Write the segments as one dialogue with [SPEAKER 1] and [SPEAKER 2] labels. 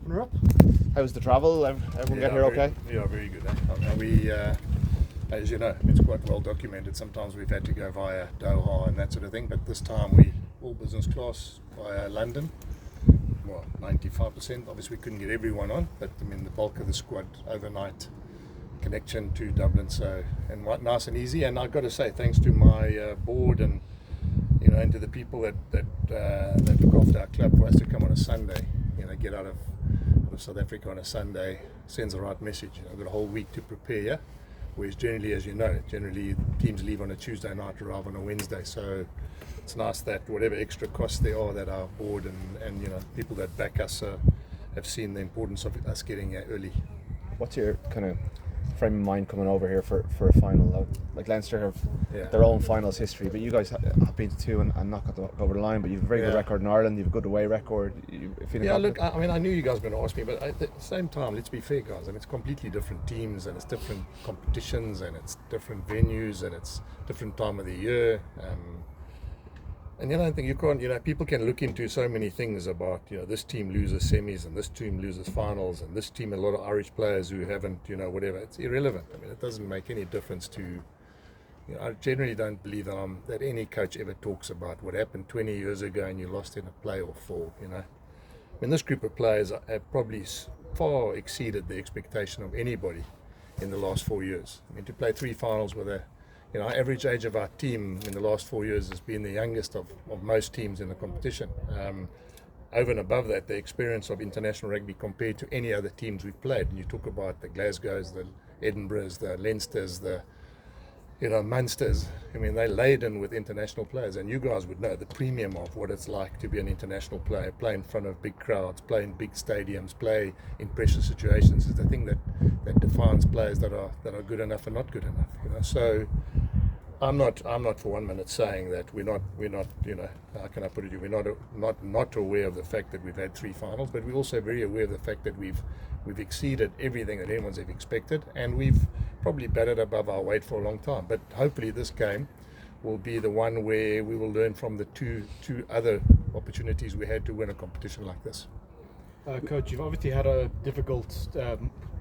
[SPEAKER 1] opener up.
[SPEAKER 2] How's the travel? Everyone get here okay?
[SPEAKER 3] Yeah, very good. We, as you know, it's quite well documented. Sometimes we've had to go via Doha and that sort of thing, but this time we all business class via London. Well, 95%. Obviously, we couldn't get everyone on, but I mean the bulk of the squad overnight connection to Dublin. So and nice and easy. And I've got to say, thanks to my board and and to the people that look after our club, for us to come on a Sunday, get out of South Africa on a Sunday sends the right message. I've got a whole week to prepare. Yeah? Whereas generally, as you know, teams leave on a Tuesday night, arrive on a Wednesday. So it's nice that whatever extra costs there are, that our board and people that back us have seen the importance of us getting here early.
[SPEAKER 2] What's your kind of frame of mind coming over here for a final? Like Leinster have their own finals history, but you guys have been to two and not got over the line. But you have a very good record in Ireland. You have a good away record.
[SPEAKER 3] Look, I mean, I knew you guys were going to ask me, but at the same time, let's be fair, guys. I mean, it's completely different teams, and it's different competitions, and it's different venues, and it's different time of the year. And I think you can't, people can look into so many things about, this team loses semis and this team loses finals and this team, a lot of Irish players who haven't, whatever. It's irrelevant. I mean, it doesn't make any difference to, I generally don't believe that any coach ever talks about what happened 20 years ago and you lost in a playoff for, I mean, this group of players have probably far exceeded the expectation of anybody in the last 4 years. I mean, to play 3 finals with our average age of our team in the last 4 years has been the youngest of most teams in the competition. Over and above that, the experience of international rugby compared to any other teams we've played. And you talk about the Glasgows, the Edinburghs, the Leinsters, the Munsters. I mean, they're laden with international players, and you guys would know the premium of what it's like to be an international player, play in front of big crowds, play in big stadiums, play in pressure situations is the thing that defines players that are good enough and not good enough. So I'm not for 1 minute saying that we're not how can I put it? We're not aware of the fact that we've had 3 finals, but we're also very aware of the fact that we've exceeded everything that anyone's ever expected, and we've probably batted above our weight for a long time. But hopefully this game will be the one where we will learn from the two other opportunities we had to win a competition like this.
[SPEAKER 1] Coach, you've obviously had a difficult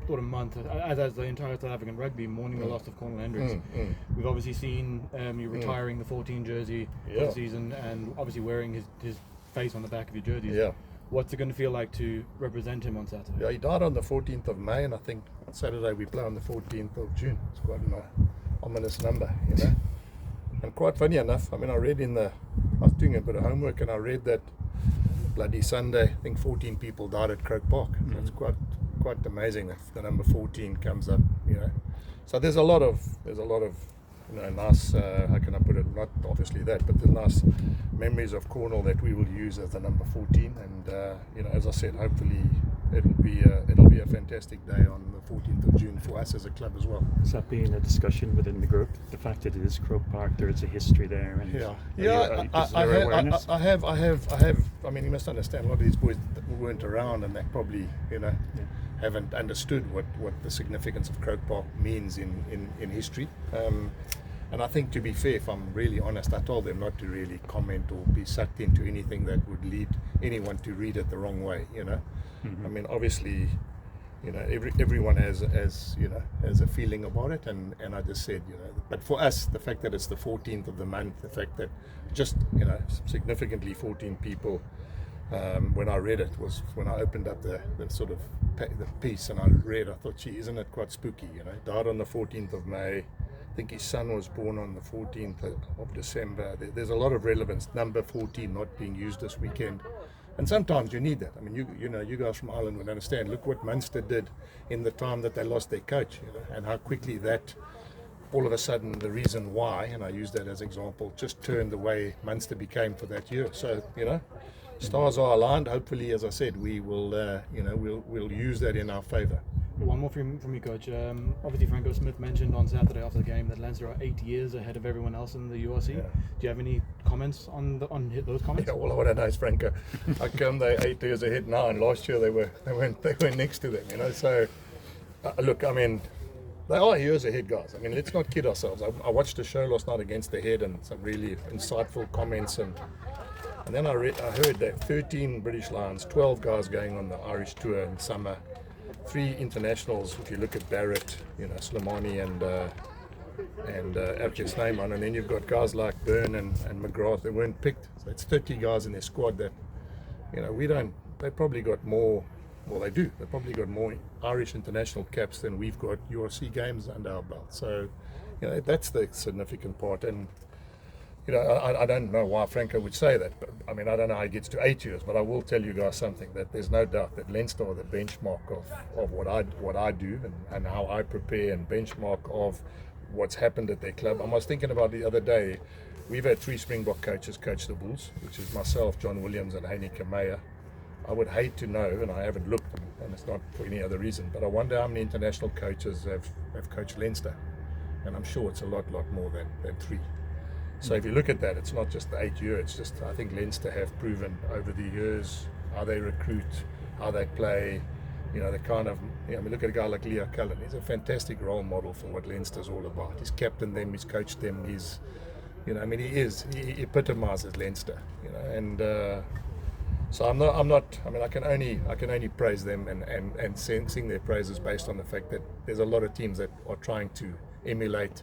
[SPEAKER 1] sort of month, as the entire South African rugby, mourning the loss of Cornell Hendricks. We've obviously seen you retiring the 14 jersey for the season, and obviously wearing his face on the back of your jerseys.
[SPEAKER 3] Yeah.
[SPEAKER 1] What's it going to feel like to represent him on Saturday?
[SPEAKER 3] Yeah, he died on the 14th of May, and I think Saturday we play on the 14th of June. It's quite an ominous number, And quite funny enough, I mean, I was doing a bit of homework, and I read that bloody Sunday, I think 14 people died at Croke Park. It's quite amazing that the number 14 comes up, So there's a lot of nice, how can I put it, not obviously that, but the nice memories of Cornell that we will use as the number 14. And as I said, hopefully it'll be a fantastic day on the 14th of June for us as a club as well.
[SPEAKER 4] Has that been a discussion within the group? The fact that it is Croke Park, there is a history there. And
[SPEAKER 3] I have. I mean, you must understand, a lot of these boys weren't around, and they probably, haven't understood what the significance of Croke Park means in history. And I think, to be fair, if I'm really honest, I told them not to really comment or be sucked into anything that would lead anyone to read it the wrong way. I mean, obviously, everyone has a feeling about it, and I just said, but for us, the fact that it's the 14th of the month, the fact that just significantly 14 people. When I read it was when I opened up the sort of the piece, and I thought, gee, isn't it quite spooky? Died on the 14th of May. I think his son was born on the 14th of December. There's a lot of relevance. Number 14 not being used this weekend, and sometimes you need that. I mean, you guys from Ireland would understand. Look what Munster did in the time that they lost their coach, and how quickly that. All of a sudden, the reason why, and I use that as an example, just turned the way Munster became for that year. So stars are aligned. Hopefully, as I said, we will, we'll use that in our favour.
[SPEAKER 1] One more from you, Coach. Obviously, Franco Smith mentioned on Saturday after the game that Leinster are 8 years ahead of everyone else in the URC.
[SPEAKER 3] Yeah.
[SPEAKER 1] Do you have any comments on those comments?
[SPEAKER 3] Yeah, all I want to know is, Franco, how come they're 8 years ahead now, and last year they were next to them. So look, I mean, they are years ahead, guys. I mean, let's not kid ourselves. I watched a show last night against the Head, and some really insightful comments, and And then I heard that 13 British Lions, 12 guys going on the Irish tour in summer, 3 internationals. If you look at Barrett, Slimani and Erkes Neyman, and then you've got guys like Byrne and McGrath that weren't picked. So it's 30 guys in their squad that, they probably got more. Well, they do. They've probably got more Irish international caps than we've got URC games under our belt. So, that's the significant part. And, I don't know why Franco would say that. But, I don't know how he gets to 8 years. But I will tell you guys something, that there's no doubt that Leinster are the benchmark of what I do and how I prepare, and benchmark of what's happened at their club. I was thinking about the other day, we've had 3 Springbok coaches coach the Bulls, which is myself, John Williams and Heine Kameya. I would hate to know, and I haven't looked, and it's not for any other reason, but I wonder how many international coaches have coached Leinster. And I'm sure it's a lot more than 3. So if you look at that, it's not just the 8 year, it's just, I think Leinster have proven over the years how they recruit, how they play, the kind of, look at a guy like Leo Cullen. He's a fantastic role model for what Leinster's all about. He's captained them, he's coached them, he epitomizes Leinster, and so I'm not. I can only praise them and sing their praises based on the fact that there's a lot of teams that are trying to emulate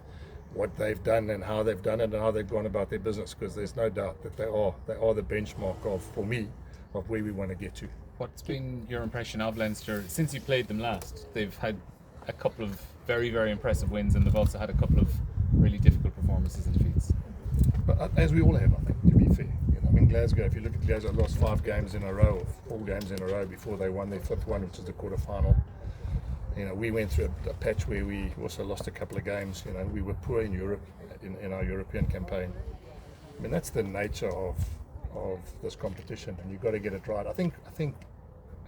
[SPEAKER 3] what they've done and how they've done it and how they've gone about their business, because there's no doubt that they are the benchmark for me, of where we want to get to.
[SPEAKER 5] What's been your impression of Leinster since you played them last? They've had a couple of very, very impressive wins, and they've also had a couple of really difficult performances and defeats.
[SPEAKER 3] But as we all have, I think, to be fair. Glasgow, if you look at Glasgow, lost 5 games in a row, 4 games in a row before they won their 5th one, which is the quarter-final. We went through a patch where we also lost a couple of games. We were poor in Europe, in our European campaign. That's the nature of this competition, and you've got to get it right. I think,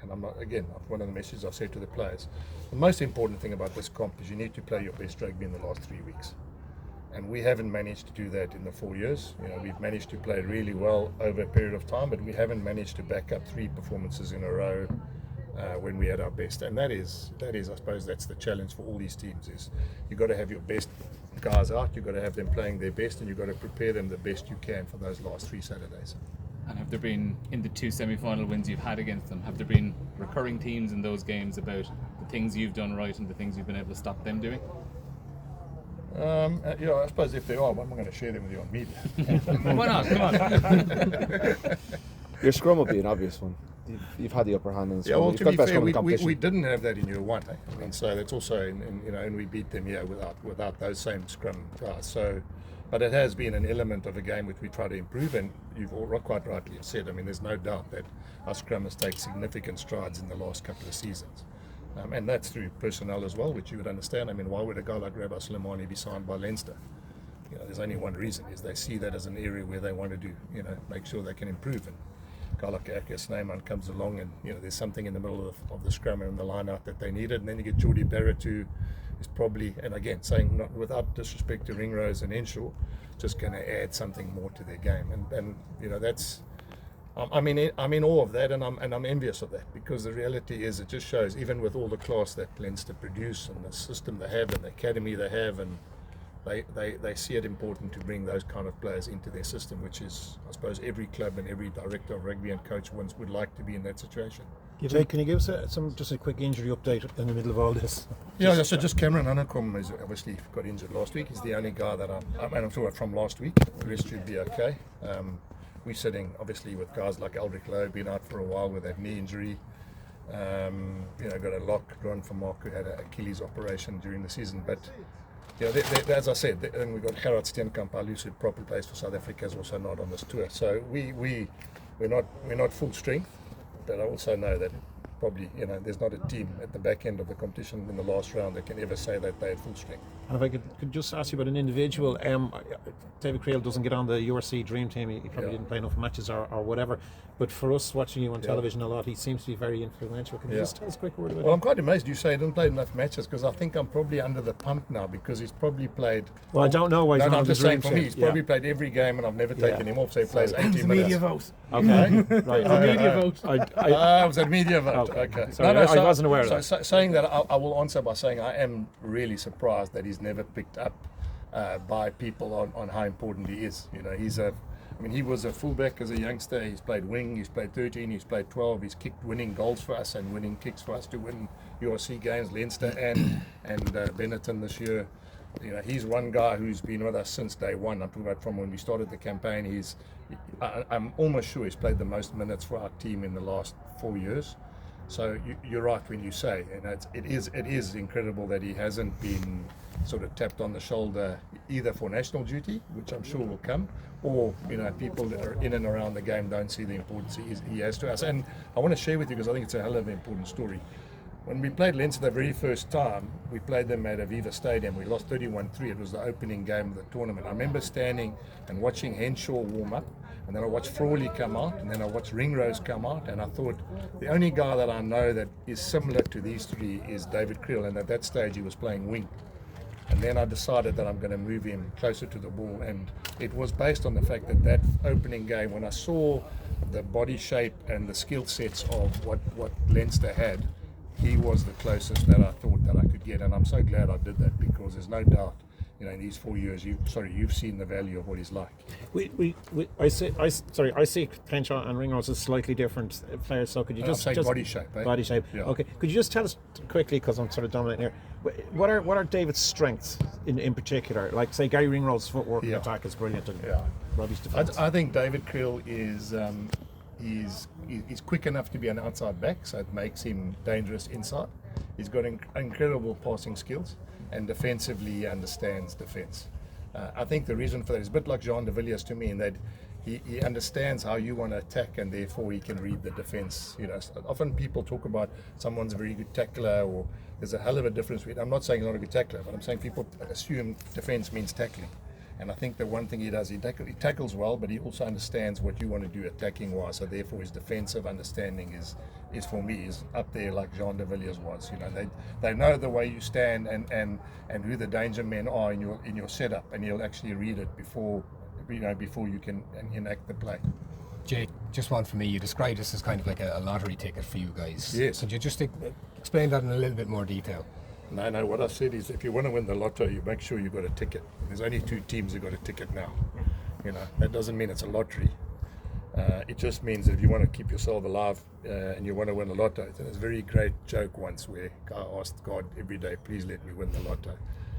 [SPEAKER 3] and I'm not, again, one of the messages I've said to the players, the most important thing about this comp is you need to play your best rugby in the last 3 weeks. And we haven't managed to do that in the 4 years. We've managed to play really well over a period of time, but we haven't managed to back up 3 performances in a row when we had our best. And that is, I suppose, that's the challenge for all these teams. Is you've got to have your best guys out. You've got to have them playing their best, and you've got to prepare them the best you can for those last 3 Saturdays.
[SPEAKER 5] And have there been, in the 2 semi-final wins you've had against them, have there been recurring themes in those games about the things you've done right and the things you've been able to stop them doing?
[SPEAKER 3] I suppose if they are, I'm going to share them with you on media.
[SPEAKER 5] Why not? Come on.
[SPEAKER 2] Your scrum will be an obvious one. You've had the upper hand in the scrum.
[SPEAKER 3] Yeah, well,
[SPEAKER 2] You've
[SPEAKER 3] to
[SPEAKER 2] got
[SPEAKER 3] be
[SPEAKER 2] the best
[SPEAKER 3] fair,
[SPEAKER 2] scrum in the competition.
[SPEAKER 3] we didn't have that in year 1. So that's also, and we beat them without those same scrum guys. So, but it has been an element of a game which we try to improve, and you've all quite rightly said. There's no doubt that our scrum has taken significant strides in the last couple of seasons. And that's through personnel as well, which you would understand. Why would a guy like Rabbi Slimani be signed by Leinster? There's only one reason, is they see that as an area where they want to do, make sure they can improve. And a guy like Erkes Neyman comes along, and there's something in the middle of the scrum and the line out that they needed. And then you get Geordie Barrett, who is probably, and again, saying not without disrespect to Ringrose and Henshaw, just going to add something more to their game. And that's. I'm in awe of that, and I'm envious of that, because the reality is it just shows, even with all the class that Leinster produce and the system they have and the academy they have, and they see it important to bring those kind of players into their system, which is, I suppose, every club and every director of rugby and coach would like to be in that situation.
[SPEAKER 6] Jay, can you give us just a quick injury update in the middle of all this?
[SPEAKER 3] Yeah, so just Cameron Anakom is obviously got injured last week. He's the only guy that I'm talking from last week. The rest should be okay. We're sitting obviously with guys like Aldrich Lowe, been out for a while with that knee injury. Got a lock drawn for Mark, who had an Achilles operation during the season. But as I said, then we've got Gerard Steenkamp, our lucid proper plays for South Africa, is also not on this tour. So we're not full strength, but I also know that probably there's not a team at the back end of the competition in the last round that can ever say that they're at full strength.
[SPEAKER 6] And if I could just ask you about an individual, David Kriel doesn't get on the URC Dream Team. He probably didn't play enough matches or whatever. But for us watching you on television a lot, he seems to be very influential. Can you just tell us a quick word about
[SPEAKER 3] Well, I'm quite amazed you say he didn't play enough matches, because I think I'm probably under the pump now, because he's probably played.
[SPEAKER 6] Well, I don't know why he's not on the Dream Team.
[SPEAKER 3] He's probably played every game, and I've never taken him off, so he plays 80 minutes.
[SPEAKER 1] Media vote.
[SPEAKER 6] Okay, right.
[SPEAKER 1] Media vote.
[SPEAKER 3] It was a media vote. Okay.
[SPEAKER 6] Sorry, I wasn't aware of that.
[SPEAKER 3] So saying that, I will answer by saying I am really surprised that he's never picked up by people on how important he is. He's a I mean, he was a fullback as a youngster. He's played wing, he's played 13, he's played 12. He's kicked winning goals for us and winning kicks for us to win URC games, Leinster and Benetton this year. You know, he's one guy who's been with us since day one. I'm talking about from when we started the campaign. I'm almost sure he's played the most minutes for our team in the last 4 years. So you're right when you say, it is incredible that he hasn't been sort of tapped on the shoulder either for national duty, which I'm sure will come, or people that are in and around the game don't see the importance he has to us. And I want to share with you, because I think it's a hell of an important story. When we played Leinster the very first time, we played them at Aviva Stadium. We lost 31-3. It was the opening game of the tournament. I remember standing and watching Henshaw warm up, and then I watched Frawley come out, and then I watched Ringrose come out, and I thought, the only guy that I know that is similar to these three is David Kriel, and at that stage he was playing wing. And then I decided that I'm going to move him closer to the ball, and it was based on the fact that opening game, when I saw the body shape and the skill sets of what Leinster had, he was the closest that I thought that I could get, and I'm so glad I did that, because there's no doubt, in these 4 years, you've seen the value of what he's like.
[SPEAKER 6] I see Henshaw and Ringrose as slightly different players. So could you just
[SPEAKER 3] body shape? Eh?
[SPEAKER 6] Body shape.
[SPEAKER 3] Yeah.
[SPEAKER 6] Okay. Could you just tell us quickly, because I'm sort of dominating here, what are David's strengths in particular? Like, say, Gary Ringrose's footwork and attack is brilliant, and Robbie's defence.
[SPEAKER 3] I think David Kriel is. He's quick enough to be an outside back, so it makes him dangerous inside. He's got incredible passing skills, and defensively he understands defence. I think the reason for that is a bit like Jean de Villiers to me, in that he understands how you want to attack, and therefore he can read the defence. Often people talk about someone's a very good tackler, or there's a hell of a difference. I'm not saying he's not a good tackler, but I'm saying people assume defence means tackling. And I think the one thing he does, he tackles well, but he also understands what you want to do attacking wise. So therefore his defensive understanding is for me is up there like Jean de Villiers was. They know the way you stand and who the danger men are in your setup, and he'll actually read it before you can enact the play.
[SPEAKER 7] Jake, just one for me. You described this as kind of like a lottery ticket for you guys.
[SPEAKER 3] Yes.
[SPEAKER 7] Could you just explain that in a little bit more detail?
[SPEAKER 3] No, what I said is, if you want to win the lotto, you make sure you've got a ticket. There's only 2 teams who've got a ticket now. That doesn't mean it's a lottery. It just means that if you want to keep yourself alive and you want to win the lotto, there's a very great joke once where a guy asked God every day, please let me win the lotto.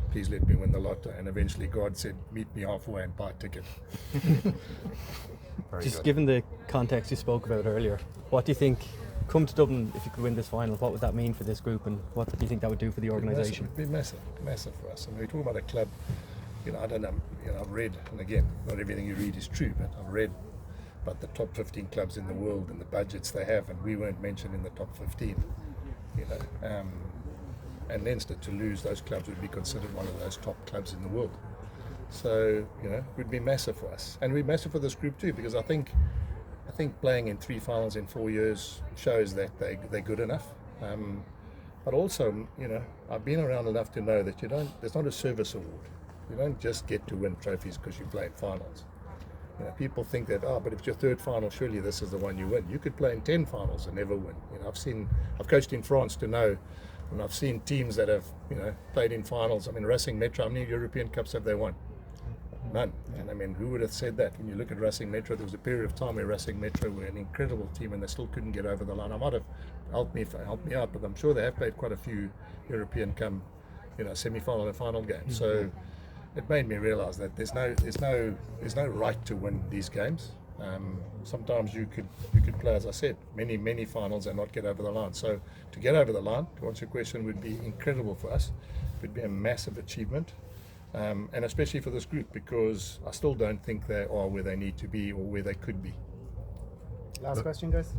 [SPEAKER 3] Please let me win the lotto. And eventually God said, meet me halfway and buy a ticket.
[SPEAKER 8] Just given the context you spoke about earlier, what do you think, come to Dublin, if you could win this final, what would that mean for this group, and what do you think that would do for the organisation?
[SPEAKER 3] It would be massive for us. I mean, we're talking about a club, I don't know, I've read, and again, not everything you read is true, but I've read about the top 15 clubs in the world and the budgets they have, and we weren't mentioned in the top 15, and Leinster, to lose those clubs would be considered one of those top clubs in the world. So, it would be massive for us, and it would be massive for this group too, because I think playing in 3 finals in 4 years shows that they're good enough. But also, I've been around enough to know that there's not a service award. You don't just get to win trophies because you played finals. People think that, but if it's your 3rd final, surely this is the one you win. You could play in 10 finals and never win. I've coached in France to know, and I've seen teams that have, played in finals. I mean, Racing Metro, how many European Cups have they won? None. And I mean, who would have said that? When you look at Racing Metro, there was a period of time where Racing Metro were an incredible team and they still couldn't get over the line. I might have helped me out, but I'm sure they have played quite a few European semi-final and final games. So it made me realise that there's no right to win these games. Sometimes you could play, as I said, many finals and not get over the line. So to get over the line, to answer your question, would be incredible for us. It would be a massive achievement. And especially for this group, because I still don't think they are where they need to be or where they could be.
[SPEAKER 8] Last question, guys.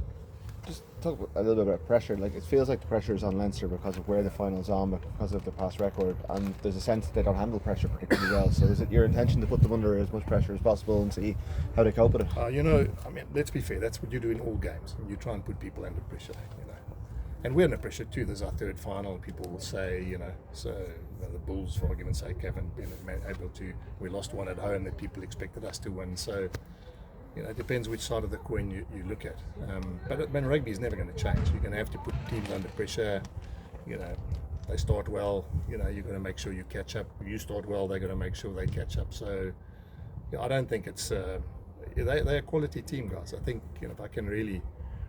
[SPEAKER 2] Just talk a little bit about pressure. Like, it feels like the pressure is on Leinster because of where the final's on, but because of the past record, and there's a sense that they don't handle pressure particularly well. So is it your intention to put them under as much pressure as possible and see how they cope with it?
[SPEAKER 3] I mean, let's be fair. That's what you do in all games. You try and put people under pressure. And we're under pressure too. There's our 3rd final. People will say, the Bulls, for argument's sake, haven't been able to. We lost one at home that people expected us to win. So, it depends which side of the coin you look at. But rugby is never going to change. You're going to have to put teams under pressure. They start well. You're going to make sure you catch up. You start well, they're going to make sure they catch up. So, I don't think it's they're a quality team, guys. I think, if I can really,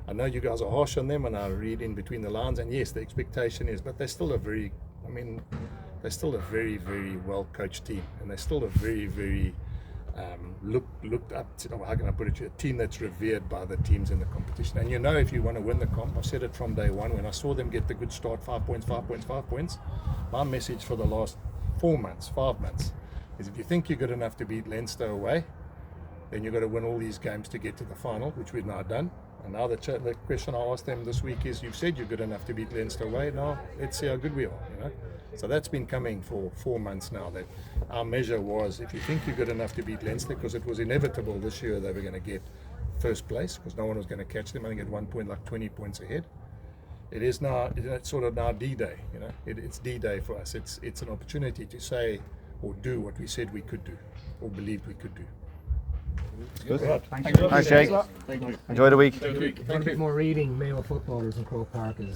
[SPEAKER 3] I know you guys are harsh on them, and I read in between the lines, and yes, the expectation is, but they're still they're still a very, very well coached team, and they're still a very, very looked up to, how can I put it, a team that's revered by the teams in the competition. And if you want to win the comp, I've said it from day one when I saw them get the good start, 5 points, my message for the last 5 months is, if you think you're good enough to beat Leinster away, then you've got to win all these games to get to the final, which we've now done. And now the question I asked them this week is, you've said you're good enough to beat Leinster away, now let's see how good we are, So that's been coming for 4 months now, that our measure was, if you think you're good enough to beat Leinster, because it was inevitable this year they were going to get first place, because no one was going to catch them. I think at one point, like 20 points ahead. It is now, it's sort of now D-Day, it's D-Day for us. It's an opportunity to say or do what we said we could do, or believed we could do.
[SPEAKER 2] Good.
[SPEAKER 3] Thank you.
[SPEAKER 2] Thanks, Jake. Enjoy the week.
[SPEAKER 7] A bit more reading, male footballers in Croke Park is